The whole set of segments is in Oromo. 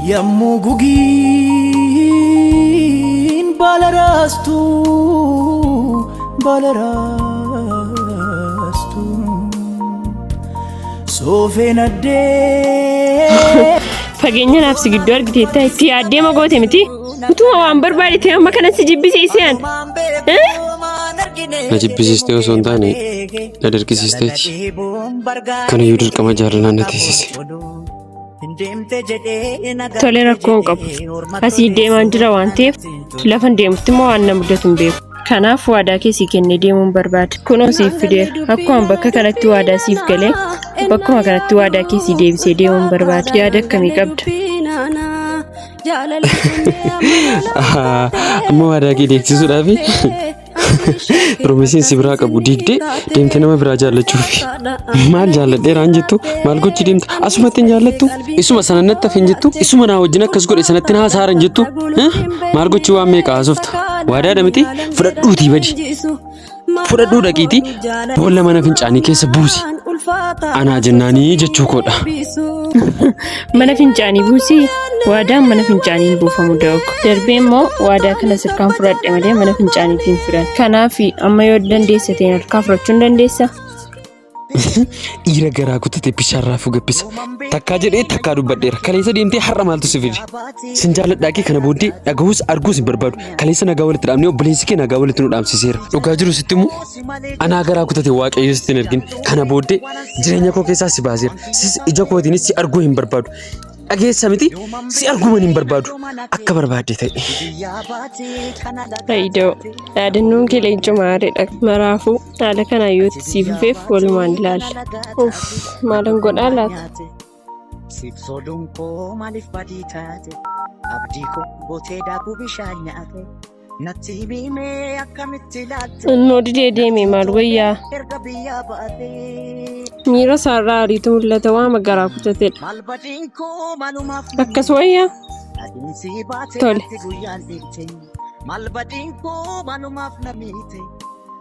Yammugugin balarastu Sofenade Fageenya nafsi giddu argiteetta itti adeema goote miti utuma waan barbaadite amma kana si jibbisiisan na jibbisiistee osoo hin taane na dirqisiisteeti kana yoo dirqama jaalalaan na teessise tole rakkoon qabu asii deemaan jira waan ta'eef lafan deemutti immoo waan na mudatu hin beeku kanaaf waadaa keessii kennee deemuun barbaada kunoo siif fideera akkuma bakka kanatti waadaa siif galee bakkuma kanatti waadaa keessii deebisee deemuun barbaada yaada akkamii qabda amma waadaa kee deeksisuudhaaf Promisiin si biraa qabu diigdee deemte nama biraa jaallachuuf maal jaalladheeraan jettu maal gochi deemta asumatti hin jaallattu isuma sanannatti hafin jettu isuma naa wajjin akkas godhe sanatti naa saaran jettu maal gochi waan meeqa haasofta waadaadha miti fudhadhuutii badi fudhadhuu dhaqiitii boolla mana fincaanii keessa buusi anaa jennaanii jechuu koodha mana fincaanii buusi waadaan mana fincaaniin buufamu da'uko darbee immoo waadaa kana sirkaan fudhadhe malee mana fincaaniitiin fudhan kanaaf amma yoo dandeessateen harkaa fudhachuu hin dandeessa dhiira garaa kutatee bishaan raafuu gabbisa takkaa jedhee takkaa dubbadheera kaleessa deemtee har'a maaltu si fide sin jaalladhaa kee kana booddee dhaga'uus arguus hin barbaadu kaleessa nagaa walitti dhaabnee obboleessi kee nagaa walitti nu dhaamsiseera dhugaa jiru sitti immoo anaa garaa kutatee waaqayyo sitti hin argine kana booddee jireenya koo keessaa si baaseera sis ija kootiinis si arguu hin barbaadu dhageessa miti si arguu hin barbaadu akka barbaadde ta'e fayyadoo yaadannoon kee leencuma aareedha maraafuu haala kanaayyootti siifufeef walumaan ilaalla maalan godhaa laata Sibsoodun koo maaliif badii taate abdii koo gootee daakuu bishaan nyaate natti himee akkamitti ilaalte innoo didee deeme maal wayyaa erga biyyaa baate miira isaarraa ariitu mul'ata waama garaa kutatedha maal badiin koo maalumaaf akkas wayyaa adiinsi baate tole natti guyyaan dhiibte maal badiin koo maalumaaf namiite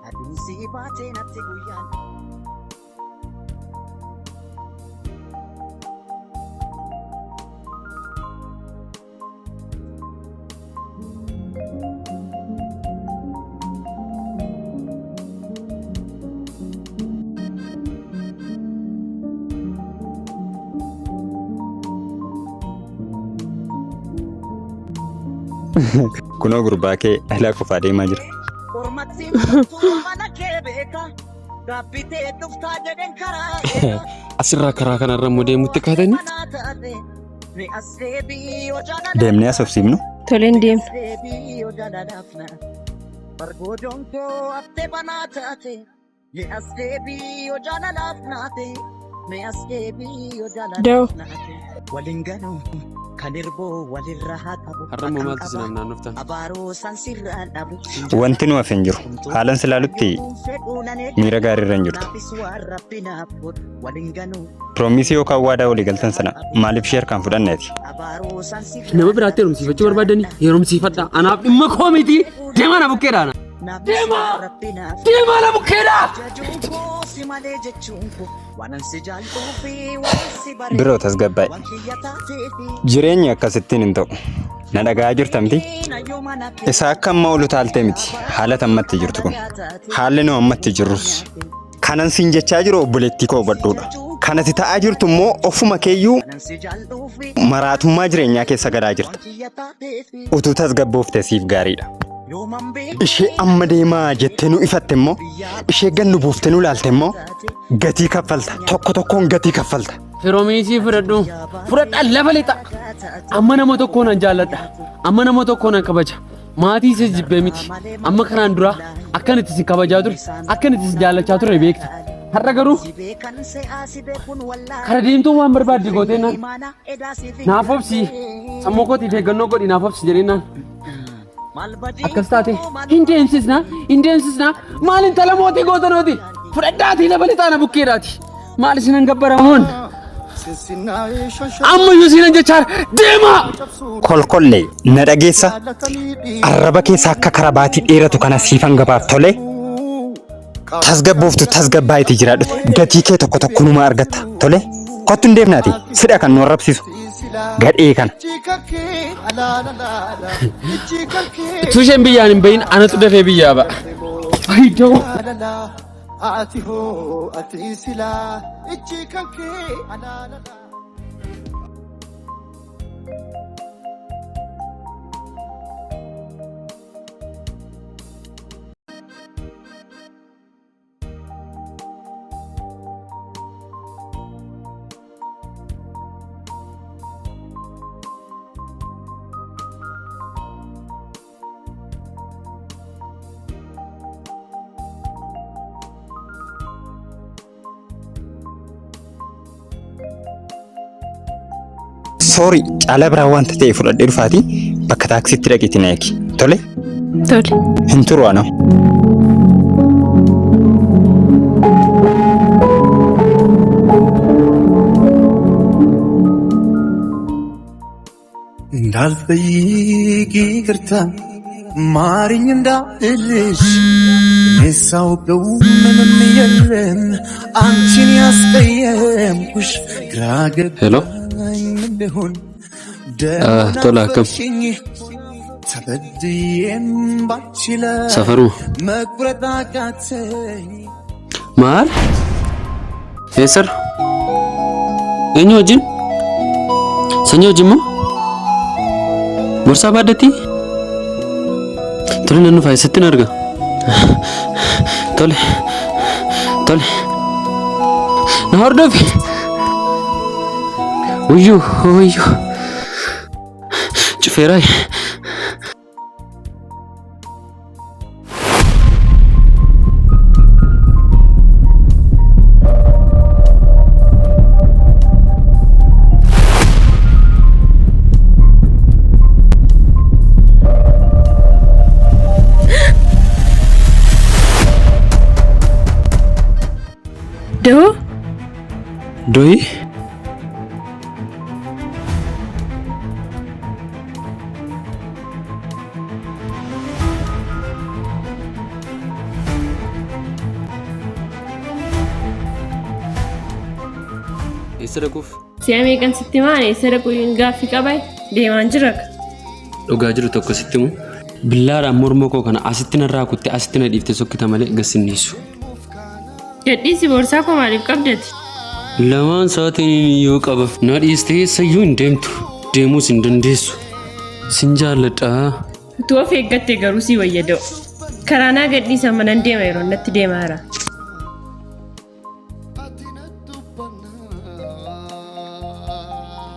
adiinsi baate natti guyyaan Kunoo gurbaa kee alaa qofaa deemaa jira. asirraa karaa kanarra immoo deemutti kaatanii Deemnee asofsiifnu. toleen deemna da'u Walingano kanirbo walirra haqabu har'ammoo maaltu sinaan naannoftan abaaroo san sirraan dhabu Wanti nu hafeen jiru haalan silaalutti miira gaariirra hin jirtu. walingano Piroomisii yookaan waadaa walii galtan sana maaliif ishee harkaan fudhanneeti? abaaroo san nama biraatti heerumsiifachuu barbaadanii heerumsiifadha anaaf dhimma koo miti deemaa na bukkeedhaana deemaa na bukkeedha Biroo tasgabbaa'e. Jireenyi akkasittiin hin ta'u. Na dhaga'aa jirtamti? Isa akka amma olu taaltee miti. Haala tammatti jirtu kun. Haalli nu ammatti jirrus. Kanan siin jechaa jiru obboleettii koo hubadhuudha. Kanati ta'aa jirtu immoo ofuma keeyyuu maraatummaa jireenyaa keessa gadaa jirta. Utuu tasgabbooftee siif gaariidha. Ishee amma deemaa jettee nu ifatte immoo ishee gannu buuftee nu laalte immoo gatii kaffalta tokko tokkoon gatii kaffalta. Piroomisii fudhadhaan lafa lixa amma nama tokkoon an jaalladha amma nama tokkoon an kabaja maatii isa jibbee miti amma kanaan dura akkanatti si kabajaa ture akkanatti si jaallachaa ture beekta har'a garuu kara deemtuu waan barbaadde gooteenaan naaf obsi sammuu kootiif eeggannoo godhi naaf obsi jedheenaan akkas taate hin deemsisnaa maal intala mootii gootanooti fudhadhaatii lafa lixaana bukkeedhaati maal isinan gabbaramoon ammayyuu isinan jechaar deemaa Kolkollee na dhageessa arraba keessa akka karabaatii dheeratu kana siifan gabaaf tole tasgabbooftu tasgabbaa'itii jiraadhu gatii kee tokko tokko numa argatta tole kottu hin deemnaati sidha kan nu arrabsiisu gadhee kana. Tushen biyyaan hin bahin anatu dafee biyyaa ba'a. Fayyidoo. Ati hoo ati silaa ichi kan kee alaalala. Sorry, caala biraa wanta ta'e fudhadhee dhufaatii bakka taaksiitti dhaqeetti na eegi. Tole? Tole. Hin turu ana. እንዳልጠይቅ ይቅርታ ማሪኝ እንዳልልሽ ሳውቀው ምንም የለም አንቺን ያስቀየምኩሽ ግራ ገባኝ እንደሆን tola akkam safaru maal eessar eenyu wajjin sanyii wajjin moo borsaa baaddatti tole nan dhufaa eessattiin arga tole tole na hordofi Uyyuu, uyyuu. Cufeeraay. Doi? Eessadaquuf? Si'a meeqan sitti maane eessadaquuf gaaffii qabay deemaan jira. Dhugaa jiru tokko sitti himu. Billaadhaan morma koo kana asitti narraa kutte asitti na dhiifte sokkita malee gassinniisu. Gadhiisi boorsaa koo maaliif qabdati? Lamaan sa'aatiin yoo qaba na dhiistee sayyuu hin deemtu. Deemuus hin dandeessu. Sin jaalladha. Utuu of eeggattee garuu si wayyada'u. Karaanaa gadhiisa manan deema yeroo natti deemaara.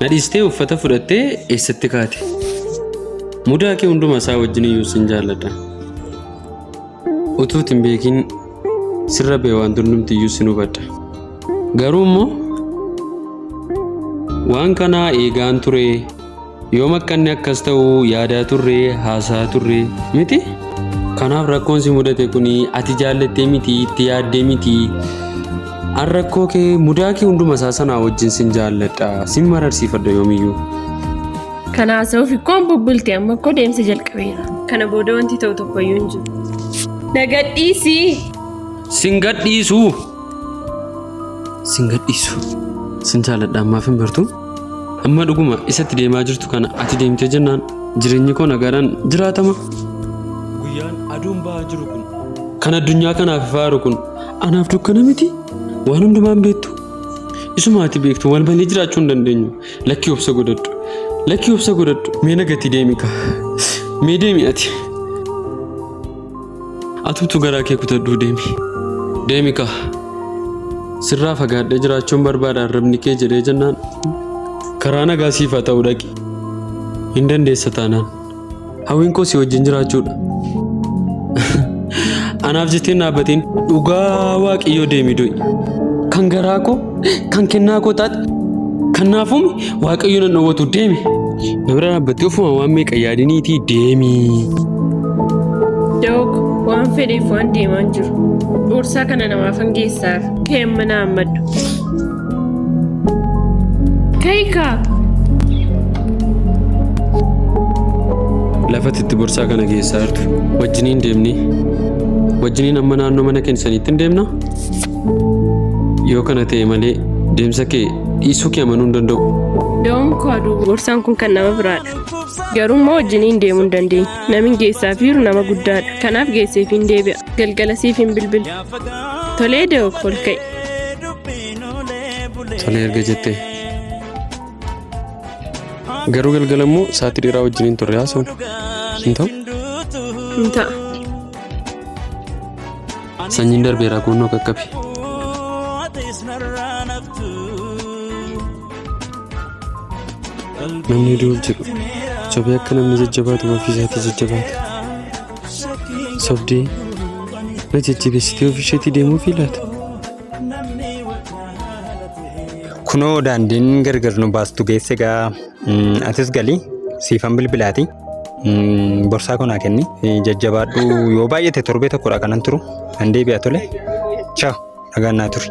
Na dhiistee uffata fudhattee eessatti kaate? Mudaa kee hunduma isaa wajjin iyyuu sin jaalladha. Utuu hin beekin sirra bee waan hundumti iyyuu sin hubadha. Garuu immoo waan kanaa eegaan ture yoo makkanni akkas ta'uu yaadaa turre haasaa turre miti. Kanaaf rakkoon si mudate kuni ati jaallattee miti itti yaaddee miti. An rakkoo kee mudaa kee hunduma isaa sanaa wajjin sin jaalladha. Sin mararsiifadha yoomiyyuu. Kana haasa'uuf ikkoon bubbulte amma akkoo deemsa jalqabeera. Kana booda wanti ta'u tokkoyyuu hin jiru. Na gadhiisi. Sin gadhiisu. Sin gadhiisu. Sin jaalladha ammaaf hin bartu. Amma dhuguma isatti deemaa jirtu kana ati deemtee jennaan jireenyi koo nagaadhaan jiraatama. Guyyaan aduun ba'aa jiru kun kan addunyaa kanaaf faaru kun anaaf dukkana miti. Waan hundumaan beektu. Isuma ati beektu wal malee jiraachuu hin dandeenyu. Lakkii obsa godhadhu. Lakkii obsa godhadhu. Mee nagatti deemi ka. Mee deemi ati. Atuutu garaa kee kutadhuu deemi. Deemi ka. Sirraa fagaadhee jiraachuun barbaadaan rabni kee jedhee jennaan. Karaa nagaa siif haa ta'u dhaqi. Hin dandeessa taanaan. Hawwiin koo si wajjin jiraachuudha. Anaaf jetteen dhaabbatiin dhugaa Waaqayyoo deemi do'i. Kan garaa koo, kan kennaa koo taate, kan naafuumi Waaqayyo nan dhowwatu deemi. Namira dhaabbattee ofuma waan meeqa yaadiniitii deemi. Doog waan fedheef waan deemaan jiru. Boorsaa kana namaaf hangeessaaf ka'een mana hammaddu. Ka'ikaa! Lafatti itti boorsaa kana geessaa jirtu. Wajjiniin deemni. Wajjiniin amma naannoo mana keessaniitti hin deemna? Yoo kana ta'e malee deemsa kee dhiisuu kee amanuu hin danda'u. Nda'uun koo aduu borsaan kun kan nama biraadha. Garuu immoo wajjiniin deemuu hin dandeenye. Namni geessaaf jiru nama guddaadha. Kanaaf geesseef hin deebi'a. Galgala siif hin bilbilu. Tolee da'oo ol ka'e. Tolee erga jettee. Garuu galgala immoo sa'aatii dheeraa wajjiniin turre haasa'u. Hin ta'u? Hin ta'a. Sanyiin darbeeraa kunnoo qaqqabi. Namni du'uuf jedhu sobee akka namni jajjabaatu ofii isaatii jajjabaata. Sobdee na jajjabeessitee ofii isheetii deemuuf laata? Kunoo daandiin gargar nu baastu geesse gaa atis galii siifan bilbilaati. Borsaa kunaa kenni jajjabaadhu yoo baay'ate torbee tokkodha kanan turu an deebi'a tole. Ciao nagaan naa turi.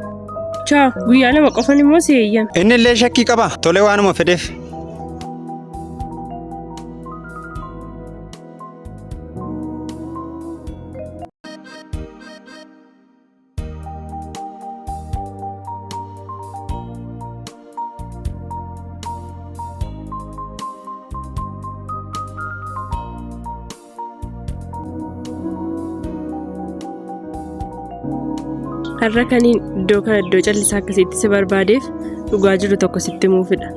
Ciao guyyaa lama qofan immoo si eeyyame. Inni illee shakkii qaba tole waanuma fedheef. Har'a kaniin iddoo kana iddoo callisaa akkasiitti si barbaadeef dhugaa jiru tokko sitti muufidha.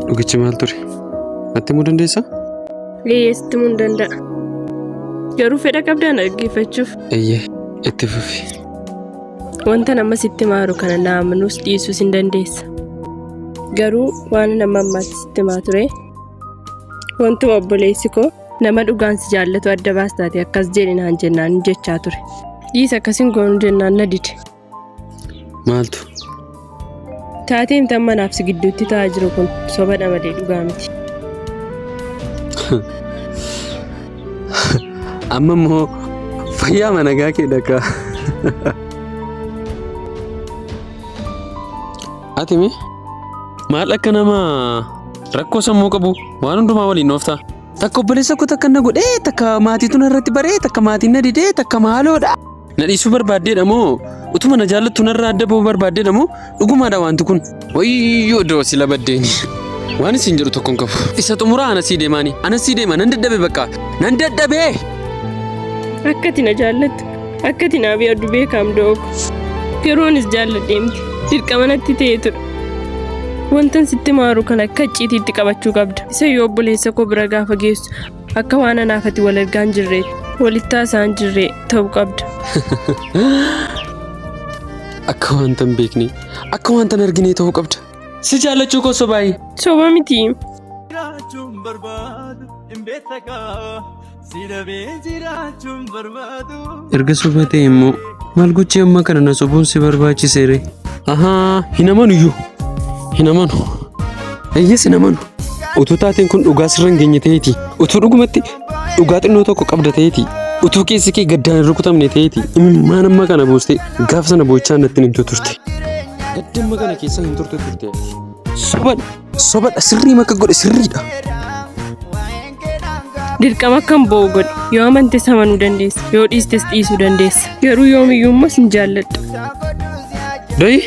Dhugichi maal ture? Natti himuu dandeessaa? Eeyyee sitti himuu hin danda'a. Garuu fedha qabdaan dhaggeeffachuuf. Eeyyee itti fufi. Wanta nama sitti maaru kana na amanuus dhiisuus hin dandeessa. Garuu waan nama ammaatti sitti maa ture wantuma obboleessi koo nama dhugaan si jaallatu adda baastaati akkas jedhinaan jennaan jechaa ture. Dhiisa akkasiin goonuu jennaan na dide. Maaltu? Taateen tan manaaf si gidduutti ta'aa jiru kun sobadha malee dhugaa miti. Amma immoo fayyaa managaa kee dhaqaa. Ati mee maal akka nama rakkoo sammuu qabu waan hundumaa waliin ooftaa? Takka obboleessa koo takka na godhee takka maatiitu narratti baree takka maatiin na didee takka maaloodha. Na dhiisuu barbaaddeedha moo utuma na jaallattu narraa adda ba'uu barbaaddeedha moo dhugumaadha wanti kun? Wayyoo iddoo sila baddeeni. Waan isin jedhu tokkoon qabu. Isa xumuraa anasii deemaani. Anasii deema nan dadhabe bakka. Nan dadhabee. Akkati na jaallattu. Akkati naaf yaaddu beekaam da'oo. Garuu anis jaalladhee miti. Dirqama natti ta'eetudha. Wantan sitti maaru kana akka icciitiitti qabachuu qabda. Isa yoo obboleessa koo bira gaafa geessu akka waan anaafati wal argaa hin jirreetti walitti haasa'aa hin jirree ta'uu qabda. Akka wanta hin beekne akka wanta hin argine ta'uu qabda. Si jaallachuu koo sobaayii. Soba miti. Erga soba ta'e immoo maal gochii amma kana na sobuun si barbaachiseere? Ahaa hin amanuyyuu. Hin amanu. Eeyyes hin amanu. Utuu taateen kun dhugaa sirra hin geenye ta'eeti. Utuu dhugumatti dhugaa xinnoo tokko qabda ta'eeti. Utuu keessi kee gaddaan hin rukutamne ta'eeti. Imimmaan amma kana boostee gaafa sana boo'ichaa natti hin himtu turte. Gaddamma kana keessa hin turte turte. Sobadha. Sobadha. Sirrii makka godhe sirriidha. Dirqama akkam ba'u godhe. Yoo amantes amanuu dandeessa. Yoo dhiistes dhiisuu dandeessa. Garuu yoomiyyuu immoo sin jaalladha. Doyi.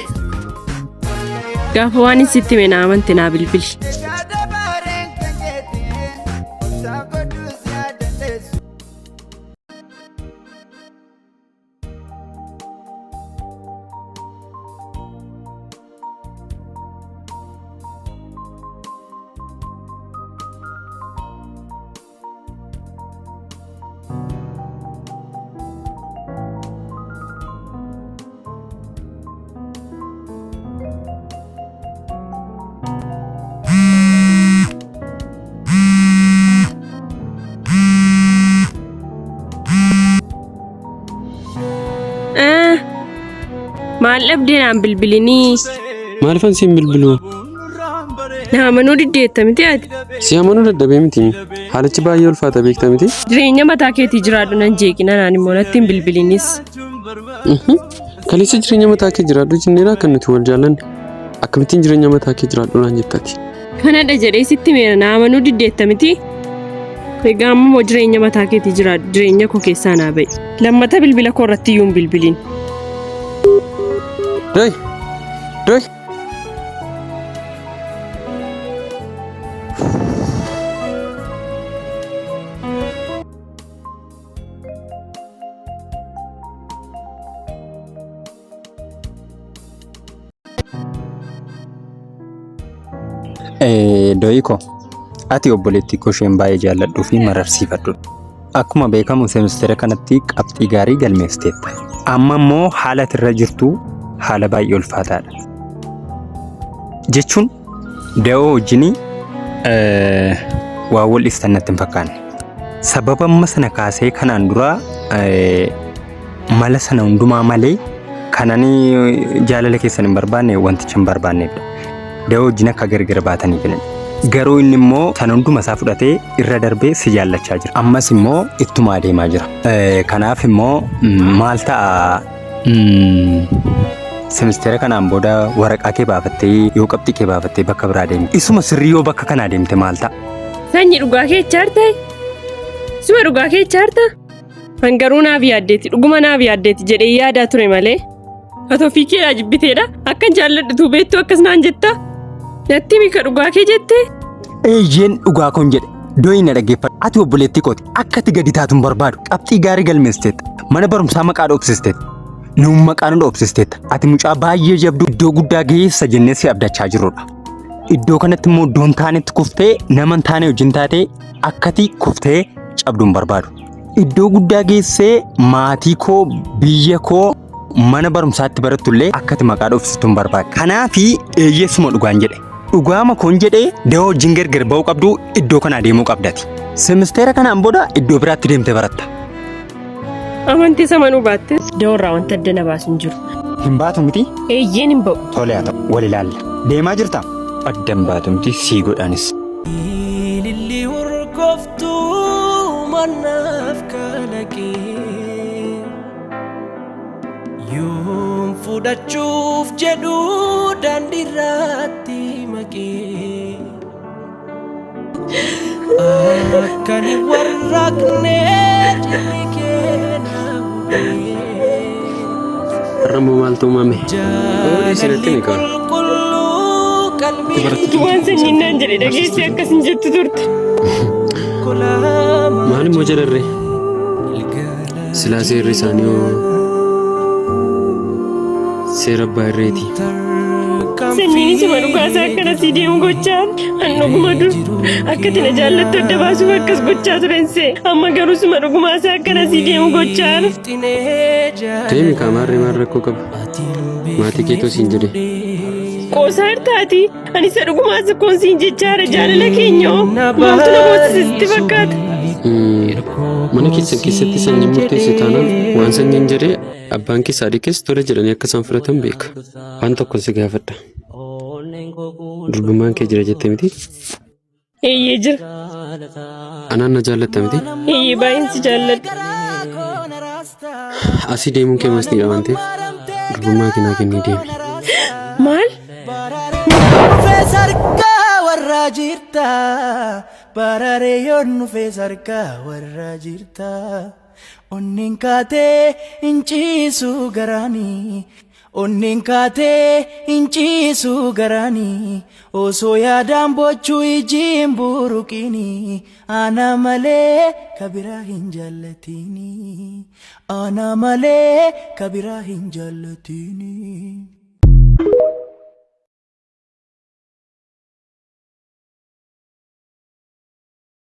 Gaafa waan sitti hime na amante naa bilbili. Maal dhabdee naan bilbilinii? Maaliifan siin bilbiluu? Na amanuu diddeetta miti ati? Si amanuu dadhabee miti. Haalichi baay'ee ulfaata beekta miti. Jireenya mataa keetii jiraadhu nan jeeqina naan immoo natti hin bilbilinis. Kaleessa jireenya mataa kee jiraadhu jenneera akka nuti wal jaallanne. Akkamittiin jireenya mataa kee jiraadhu naan jettati. Kanadha jedhee sitti meera na amanuu diddeetta miti? Egaa ammoo jireenya mataa keetii jiraadhu jireenya koo keessaa naa ba'i. Lammata bilbila koo irratti iyyuu hin bilbilin. Dai, Doi. Doi ko ati obboleettii koo isheen baay'ee jaalladhuu fi mararsiifadhudha. Akkuma beekamu seemistera kanatti qabxii gaarii galmeessiteetta. Amma immoo haala irra jirtu haala baay'ee ulfaataadha. Jechuun da'oo wajjin waa wal ibsan natti hin fakkaanne. Sababa amma sana kaasee kanaan dura mala sana hundumaa malee kananii jaalala keessan hin barbaanne wanticha hin barbaanneedha. Da'oo wajjin akka gargar baatanii jiran. Garuu inni immoo sana hunduma isaa fudhatee irra darbee si jaallachaa jira. Ammas immoo ittuma adeemaa jira. Kanaaf immoo maal ta'a semestera kanaan booda waraqaa kee baafattee yoo qabxii kee baafattee bakka biraa deemte. Isuma sirrii yoo bakka kanaa deemte maal ta'a? Sanyii dhugaa kee chaarte? Suma dhugaa kee chaarta? Hangaruu naaf yaaddeeti dhuguma naaf yaaddeeti jedhee yaadaa ture malee. Atoo fi keedhaa jibbiteedha akka jaalladhu beektu akkas naan jetta. Natti mika dhugaa kee jettee? Eeyyeen dhugaa koon jedhe. Dooyi na dhaggeeffadhu. Ati obboleettii kooti. Akka ati gadi taatuun barbaadu. Qabxii gaarii galmeessiteetta. Mana barumsaa maqaa dhoofsisteetta. Nuun maqaa nu dhoofsisteetta. Ati mucaa baay'ee jabduu iddoo guddaa geessa jennee si abdachaa jirrudha. Iddoo kanatti immoo iddoon taanetti kuftee nama hin taane wajjin taatee akkati kuftee cabduun barbaadu. Iddoo guddaa geessee maatii koo biyya koo mana barumsaatti barattullee akkati maqaa dhoofsistuun barbaadu. Kanaafi eeyyeessuma dhugaan jedhe. Dhugaama koon jedhee da'oo wajjin gargar ba'uu qabdu iddoo kanaa deemuu qabdati. Semestera kanaan booda iddoo biraatti deemtee baratta. Amantii samanuu baatte da'oorraa wanta adda na baasu hin jiru. Hin baatu miti? Eeyyeen hin ba'u. Tole haa ta'u wal ilaalla. Deemaa jirta? Adda hin baatu miti sii godhaanis. Lilli urgooftuu mannaaf kalaqee yoom fudhachuuf jedhu daandiirratti maqee akka ni warraaqne jirri keenya bu'ee Rambo maaltu uumame? Isinitti ni kaa'u. Waan sanyiin naan jedhe dhageessee akkasin jettu turte. Maal immoo jedharree? Silaa seerri isaanii hoo seera abbaa irreeti. Sanyiin isuma dhugaasaa akkana sii deemu gochaan an dhuguma dur akka tina jaallattu adda baasuuf akkas gochaa turensee amma garuu isuma dhugumaasaa akkana sii deemu gochaan. Deemi kaamaarree maal rakkoo qaba? Maatii keetoo siin jedhe. Qoosaa irtaati ani isa dhugumaas akkoon siin jechaara jaalala keenyoo maaltu na boonsisitti fakkaata. Mana keessan keessatti sanyiin murteesse taanaan waan sanyiin jedhee abbaan keessaa dhiqees tola jedhanii akka isaan fudhatan beeka. Waan tokko si gaafadha. Durbummaan kee jira jettee miti? Eeyyee jira. Anaan na jaallatta miti? Eeyyee baay'een si jaalladha. Asii deemuun kee masniidha waan ta'eef durbummaa kee naa kennii deemi. Maal? Sarka warra jirta bararee yoon nuufee sarka warra jirta onneen kaatee inciisu garaanii onneen kaatee inciisu garaanii osoo yaadaan bochuu ijiin buruqini ana malee kabiraa hin jaallatini ana malee kabiraa hin jaallatini.